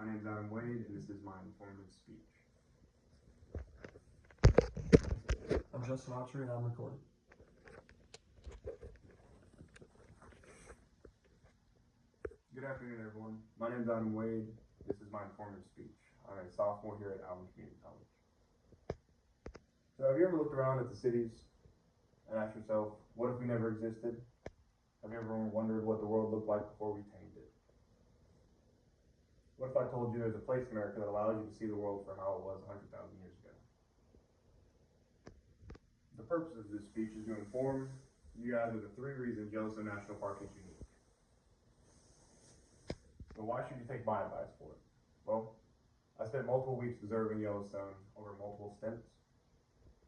My name is Adam Wade, and this is my informative speech. I'm Justin Autry, and I'm recording. Good afternoon, everyone. My name is Adam Wade. This is my informative speech. I'm a sophomore here at Alvin Community College. So have you ever looked around at the cities and asked yourself, what if we never existed? Have you ever wondered what the world looked like before we tamed it? What if I told you there's a place in America that allows you to see the world for how it was 100,000 years ago? The purpose of this speech is to inform you guys of the 3 reasons Yellowstone National Park is unique. But why should you take my advice for it? Well, I spent multiple weeks observing Yellowstone over multiple stints.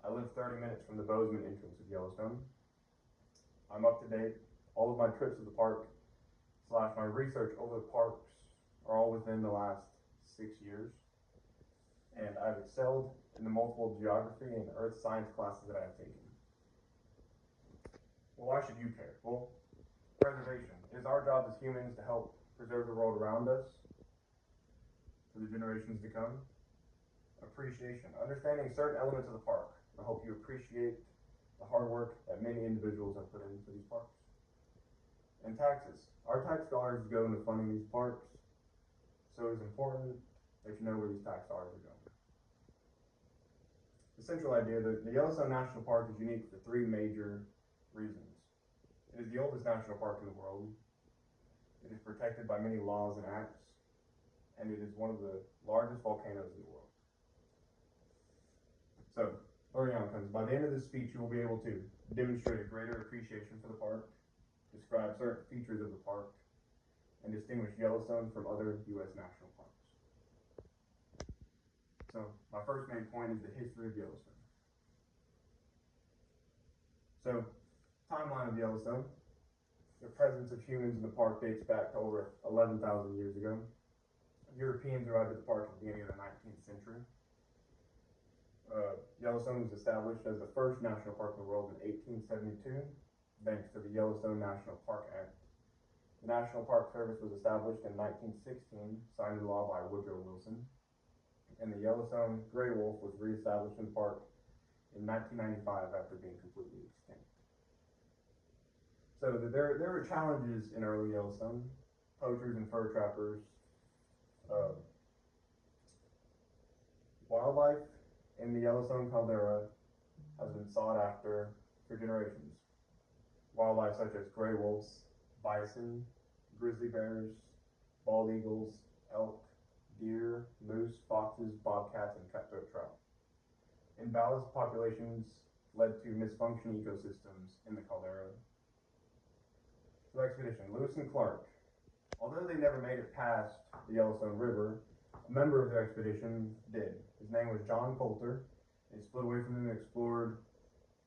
I live 30 minutes from the Bozeman entrance of Yellowstone. I'm up to date. All of my trips to the park / my research over the parks are all within the last 6 years. And I've excelled in the multiple geography and earth science classes that I've taken. Well, why should you care? Well, preservation. It is our job as humans to help preserve the world around us for the generations to come. Appreciation. Understanding certain elements of the park will help you appreciate the hard work that many individuals have put into these parks. And taxes. Our tax dollars go into funding these parks, so it's important that you know where these tax dollars are going. The central idea that the Yellowstone National Park is unique for 3 major reasons. It is the oldest national park in the world. It is protected by many laws and acts, and it is one of the largest volcanoes in the world. So, learning outcomes. By the end of this speech, you will be able to demonstrate a greater appreciation for the park, describe certain features of the park, and distinguish Yellowstone from other U.S. national parks. So, my first main point is the history of Yellowstone. So, timeline of Yellowstone. The presence of humans in the park dates back to over 11,000 years ago. Europeans arrived at the park at the beginning of the 19th century. Yellowstone was established as the first national park in the world in 1872, thanks to the Yellowstone National Park Act. The National Park Service was established in 1916, signed into law by Woodrow Wilson. And the Yellowstone gray wolf was reestablished in the park in 1995 after being completely extinct. So there were challenges in early Yellowstone. Poachers and fur trappers. Wildlife in the Yellowstone caldera has been sought after for generations. Wildlife such as gray wolves, bison, grizzly bears, bald eagles, elk, deer, moose, foxes, bobcats, and cutthroat trout. Imbalanced populations led to misfunctioning ecosystems in the caldera. So expedition, Lewis and Clark. Although they never made it past the Yellowstone River, a member of their expedition did. His name was John Coulter. They split away from him and explored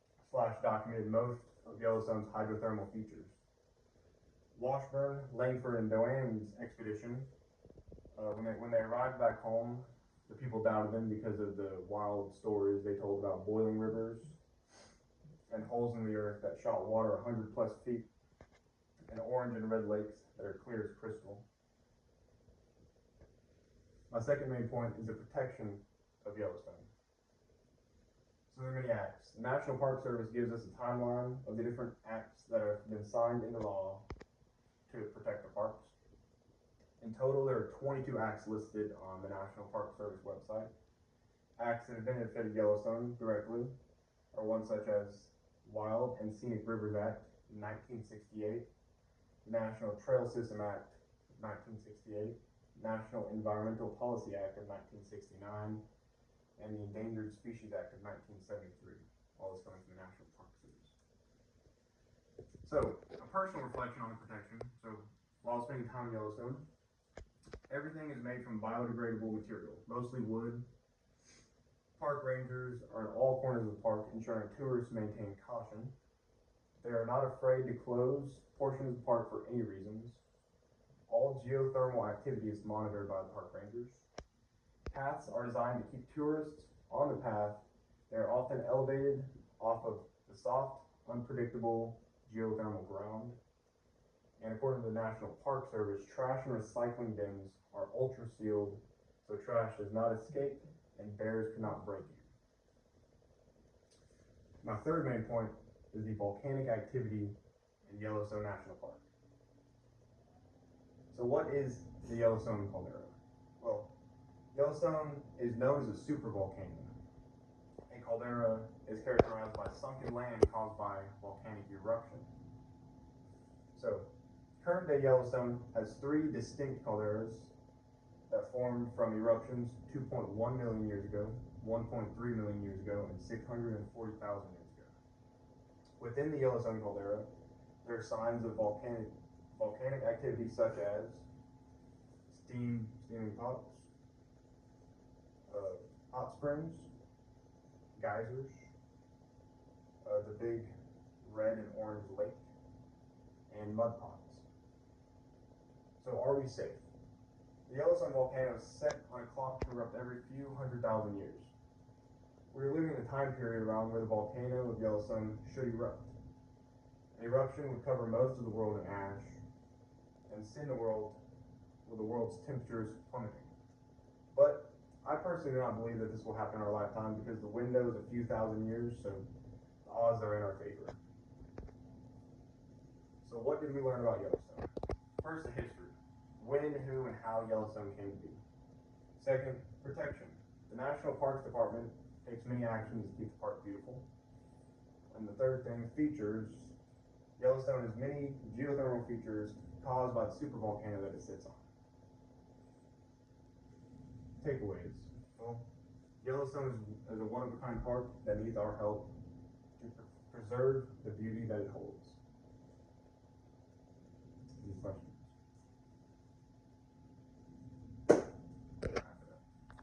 / documented most of Yellowstone's hydrothermal features. Washburn, Langford, and Doane's expedition, when they arrived back home, the people doubted them because of the wild stories they told about boiling rivers and holes in the earth that shot water 100+ feet, and orange and red lakes that are clear as crystal. My second main point is the protection of Yellowstone. So there are many acts. The National Park Service gives us a timeline of the different acts that have been signed into law to protect the parks. In total, there are 22 acts listed on the National Park Service website. Acts that have benefited Yellowstone directly are ones such as Wild and Scenic Rivers Act in 1968, the National Trail System Act of 1968, National Environmental Policy Act of 1969, and the Endangered Species Act of 1973, all this coming from the National Park Service. So, a personal reflection on the protection. So, while spending time in Yellowstone, everything is made from biodegradable material, mostly wood. Park rangers are in all corners of the park, ensuring tourists maintain caution. They are not afraid to close portions of the park for any reasons. All geothermal activity is monitored by the park rangers. Paths are designed to keep tourists on the path. They are often elevated off of the soft, unpredictable geothermal ground. And according to the National Park Service, trash and recycling bins are ultra sealed, so trash does not escape and bears cannot break in. My third main point is the volcanic activity in Yellowstone National Park. So what is the Yellowstone caldera? Well, Yellowstone is known as a supervolcano. A caldera is characterized by sunken land caused by volcanic eruption. So, current day Yellowstone has 3 distinct calderas that formed from eruptions 2.1 million years ago, 1.3 million years ago, and 640,000 years ago. Within the Yellowstone caldera, there are signs of volcanic activity such as steaming pots, hot springs, geysers, the big red and orange lake, and mud pots. So are we safe? The Yellowstone volcano is set on a clock to erupt every few 100,000 years. We are living in a time period around where the volcano of Yellowstone should erupt. An eruption would cover most of the world in ash and send the world with the world's temperatures plummeting. But I personally do not believe that this will happen in our lifetime because the window is a few thousand years, so the odds are in our favor. So what did we learn about Yellowstone? First, the history. When, who, and how Yellowstone came to be. Second, protection. The National Parks Department takes many actions to keep the park beautiful. And the third thing, features. Yellowstone has many geothermal features caused by the supervolcano that it sits on. Takeaways. Well, Yellowstone is a one-of-a-kind park that needs our help to preserve the beauty that it holds. Any questions?